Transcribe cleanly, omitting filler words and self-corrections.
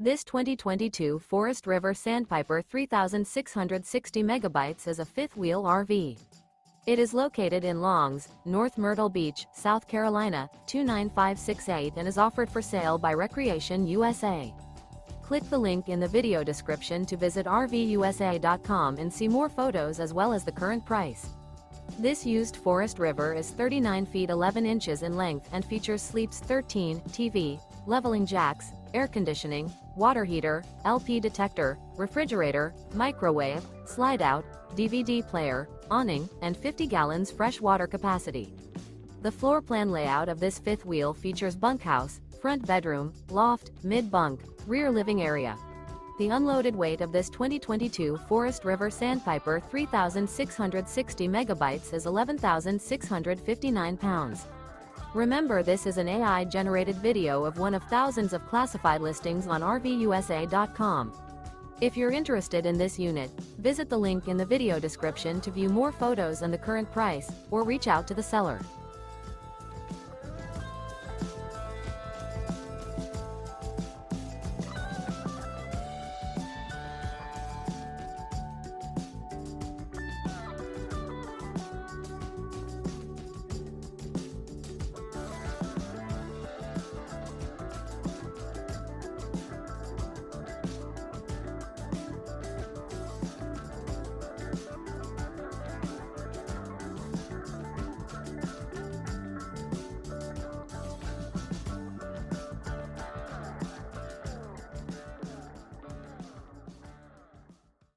This 2022 Forest River Sandpiper 3660 megabytes is a fifth-wheel RV. It is located in Longs, North Myrtle Beach, South Carolina, 29568 and is offered for sale by Recreation USA. Click the link in the video description to visit RVUSA.com and see more photos as well as the current price. This used Forest River is 39 feet 11 inches in length and features sleeps 13, TV, leveling jacks, air conditioning, water heater, LP detector, refrigerator, microwave, slide-out, DVD player, awning, and 50 gallons fresh water capacity. The floor plan layout of this fifth wheel features bunkhouse, front bedroom, loft, mid-bunk, rear living area. The unloaded weight of this 2022 Forest River Sandpiper 3660 megabytes is 11,659 pounds. Remember, this is an AI-generated video of one of thousands of classified listings on RVUSA.com. If you're interested in this unit, visit the link in the video description to view more photos and the current price, or reach out to the seller.